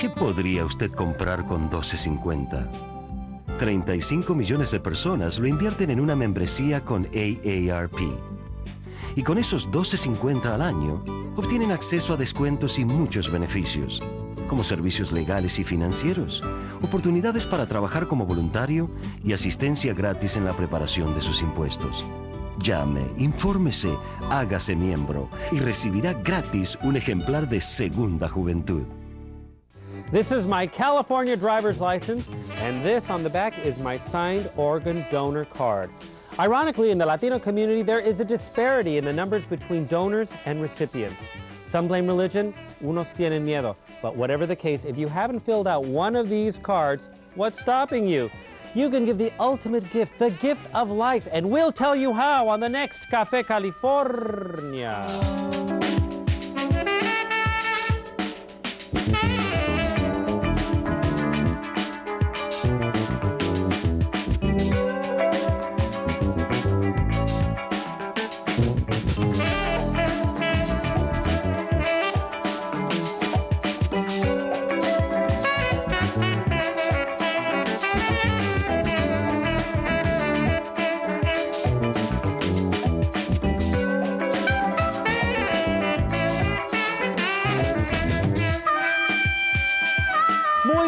¿Qué podría usted comprar con $12.50? 35 millones de personas lo invierten en una membresía con AARP. Y con esos $12.50 al año, obtienen acceso a descuentos y muchos beneficios, como servicios legales y financieros, oportunidades para trabajar como voluntario y asistencia gratis en la preparación de sus impuestos. Llame, infórmese, hágase miembro y recibirá gratis un ejemplar de Segunda Juventud. This is my California driver's license, and this on the back is my signed organ donor card. Ironically, in the Latino community, there is a disparity in the numbers between donors and recipients. Some blame religion, unos tienen miedo. But whatever the case, if you haven't filled out one of these cards, what's stopping you? You can give the ultimate gift, the gift of life, and we'll tell you how on the next Café California.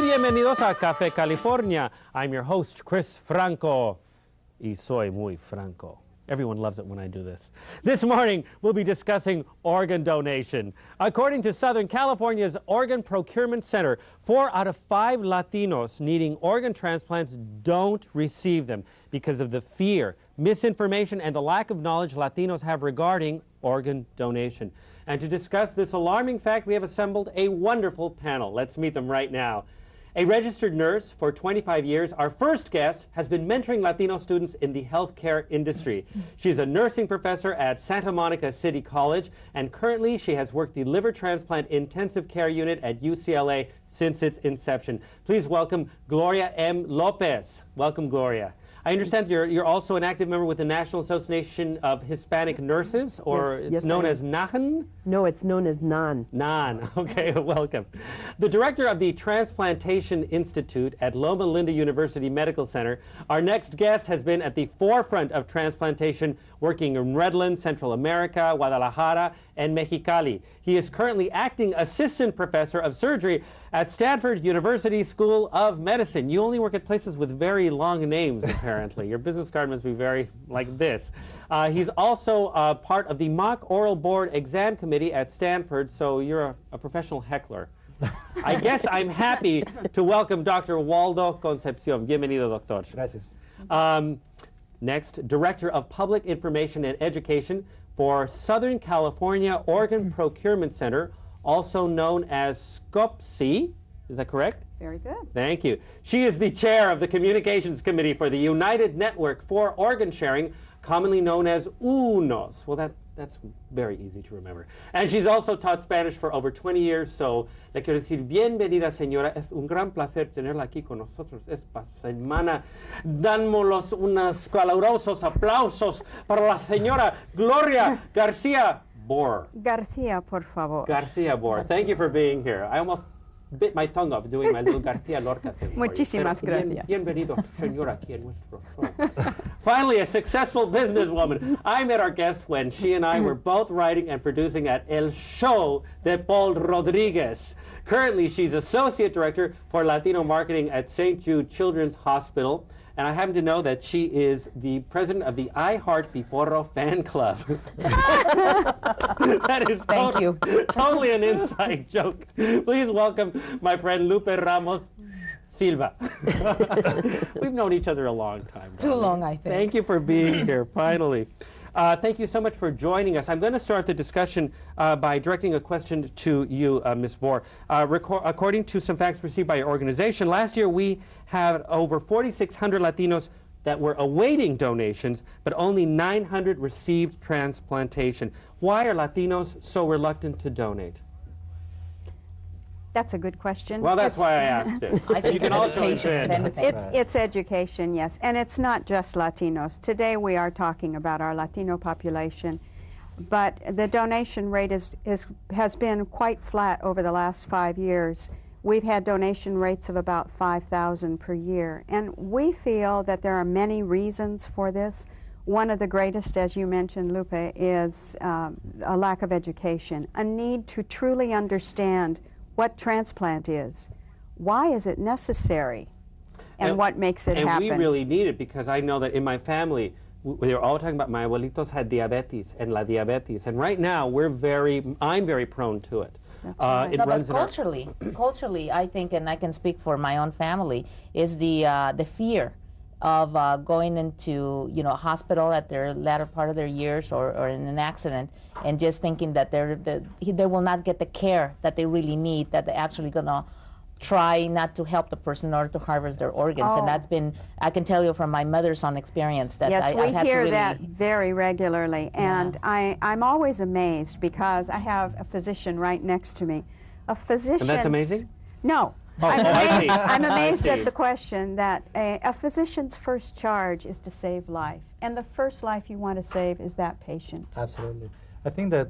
Bienvenidos a Café California. I'm your host, Cris Franco. Y soy muy franco. Everyone loves it when I do this. This morning, we'll be discussing organ donation. According to Southern California's Organ Procurement Center, 4 out of 5 Latinos needing organ transplants don't receive them because of the fear, misinformation, and the lack of knowledge Latinos have regarding organ donation. And to discuss this alarming fact, we have assembled a wonderful panel. Let's meet them right now. A registered nurse for 25 years, our first guest has been mentoring Latino students in the healthcare industry. She's a nursing professor at Santa Monica City College, and currently she has worked the liver transplant intensive care unit at UCLA since its inception. Please welcome Gloria M. Lopez. Welcome, Gloria. I understand you're also an active member with the National Association of Hispanic Nurses, or it's known as NAHN? No, it's known as NAN. NAN, okay, welcome. The director of the Transplantation Institute at Loma Linda University Medical Center. Our next guest has been at the forefront of transplantation, working in Redlands, Central America, Guadalajara, and Mexicali. He is currently acting assistant professor of surgery at Stanford University School of Medicine. You only work at places with very long names, apparently. Your business card must be very like this. He's also part of the mock oral board exam committee at Stanford, so you're a professional heckler. I guess I'm happy to welcome Dr. Waldo Concepcion. Bienvenido, doctor. Gracias. Next, Director of Public Information and Education for Southern California Organ Procurement Center, also known as SCOPC. Is that correct? Very good. Thank you. She is the chair of the Communications Committee for the United Network for Organ Sharing, commonly known as UNOS. Well, that's very easy to remember. And she's also taught Spanish for over 20 years, so le quiero decir, bienvenida, señora. Es un gran placer tenerla aquí con nosotros esta semana. Dámoslos unos calurosos aplausos para la señora Gloria García Bor. García, por favor. García Bor. Thank you for being here. I almost bit my tongue off doing my little García Lorca thing. Muchísimas gracias. Bienvenido, señora, aquí en nuestro show. Finally, a successful businesswoman. I met our guest when she and I were both writing and producing at El Show de Paul Rodriguez. Currently, she's Associate Director for Latino Marketing at St. Jude Children's Hospital. And I happen to know that she is the president of the I Heart Piporro fan club. That is totally an inside joke. Please welcome my friend Lupe Ramos Silva. We've known each other a long time. Too long, I think. Thank you for being here, finally. Thank you so much for joining us. I'm going to start the discussion by directing a question to you, Ms. Bor. According to some facts received by your organization, last year we had over 4,600 Latinos that were awaiting donations, but only 900 received transplantation. Why are Latinos so reluctant to donate? That's a good question. Well, that's why I asked it. I think you can also education. It's education, yes. And it's not just Latinos. Today we are talking about our Latino population. But the donation rate has been quite flat over the last 5 years. We've had donation rates of about 5,000 per year, and we feel that there are many reasons for this. One of the greatest, as you mentioned, Lupe, is a lack of education, a need to truly understand what transplant is. Why is it necessary? And what makes it happen? And we really need it, because I know that in my family, we were all talking about my abuelitos had diabetes and la diabetes, and right now I'm very prone to it. That's right. It No, runs but culturally, I think, and I can speak for my own family, is the fear of going into a hospital at their latter part of their years or in an accident, and just thinking that they will not get the care that they really need, that they're actually gonna try not to help the person in order to harvest their organs. And that's been, I can tell you from my mother's own experience, that yes, I we had hear to really, that very regularly, and I'm always amazed, because I have a physician right next to me. A physician. And that's amazing? No. Oh, I see. I'm amazed I see. at the question that a physician's first charge is to save life, and the first life you want to save is that patient. Absolutely. I think that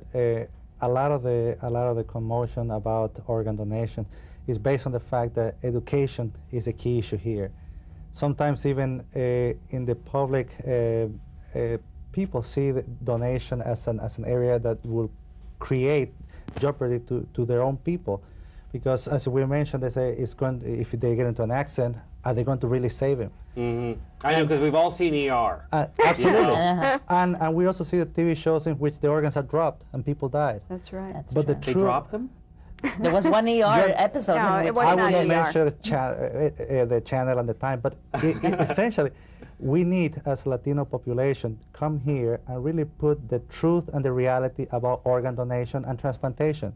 a lot of the commotion about organ donation is based on the fact that education is a key issue here. Sometimes even in the public, people see the donation as an area that will create jeopardy to their own people. Because as we mentioned, they say if they get into an accident, are they going to really save him? Mm-hmm. I know, because we've all seen ER. Absolutely. And we also see the TV shows in which the organs are dropped and people die. That's right. That's But true. They drop them? There was one ER episode No, in it which was I not will not ER. mention the channel and the time, but essentially, we need, as a Latino population, come here and really put the truth and the reality about organ donation and transplantation.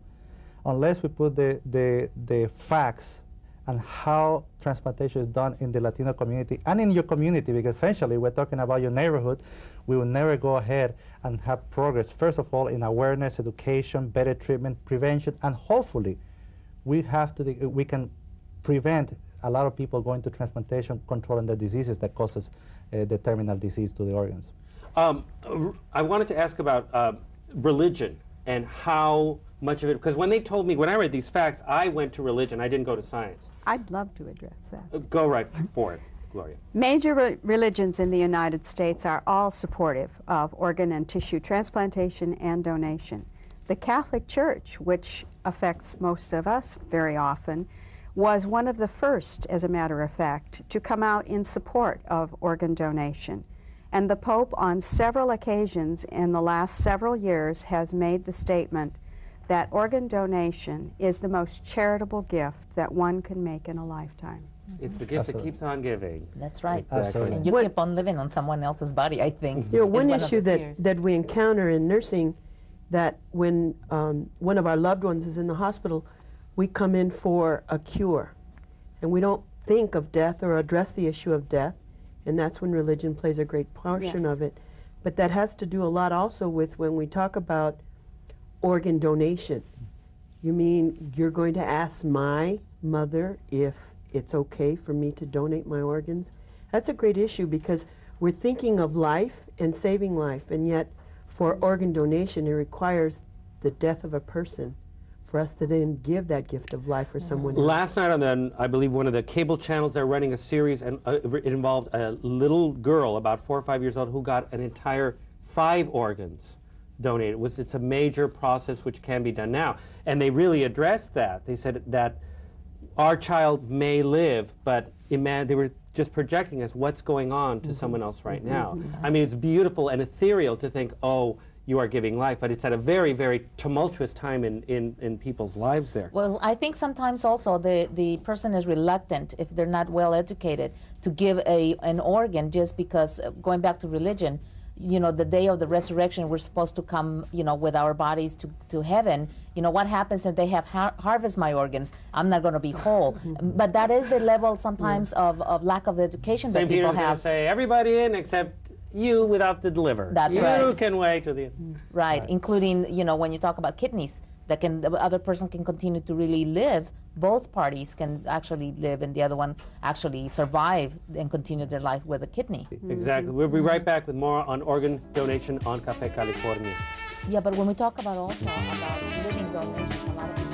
Unless we put the facts and how transplantation is done in the Latino community and in your community, because essentially we're talking about your neighborhood, we will never go ahead and have progress, first of all, in awareness, education, better treatment, prevention, and hopefully we can prevent a lot of people going to transplantation, controlling the diseases that causes the terminal disease to the organs. I wanted to ask about religion and how much of it, because when I read these facts, I went to religion, I didn't go to science. I'd love to address that. Go right for it, Gloria. Major religions in the United States are all supportive of organ and tissue transplantation and donation. The Catholic Church, which affects most of us very often, was one of the first, as a matter of fact, to come out in support of organ donation. And the Pope, on several occasions in the last several years, has made the statement that organ donation is the most charitable gift that one can make in a lifetime. It's the gift that Absolutely. keeps on giving. That's right. Absolutely. And you keep on living on someone else's body, I think. You know, is one of issue the fears. that we encounter in nursing, that when one of our loved ones is in the hospital, we come in for a cure. And we don't think of death or address the issue of death. And that's when religion plays a great portion Yes. of it. But that has to do a lot also with when we talk about organ donation. You mean you're going to ask my mother if it's okay for me to donate my organs? That's a great issue, because we're thinking of life and saving life, and yet for organ donation it requires the death of a person for us to then give that gift of life for someone else. Last night I believe one of the cable channels, they're running a series, and it involved a little girl about 4 or 5 years old who got an entire 5 organs donated. It's a major process which can be done now. And they really addressed that. They said that our child may live, but they were just projecting us what's going on to someone else right now. I mean, it's beautiful and ethereal to think, oh, you are giving life, but it's at a very, very tumultuous time in people's lives there. Well, I think sometimes also the person is reluctant, if they're not well educated, to give an organ, just because, going back to religion, you know, the day of the resurrection, we're supposed to come, you know, with our bodies to heaven. You know, what happens if they have harvest my organs? I'm not going to be whole. But that is the level sometimes of lack of education that St. people Peter's going have. to say, everybody in except you without the liver. That's you right. can wait to the end. Right, including, you know, when you talk about kidneys, the other person can continue to really live. Both parties can actually live, and the other one actually survive and continue their life with a kidney. Exactly. We'll be right back with more on organ donation on Café California. Yeah, but when we talk about also about living donations, a lot of people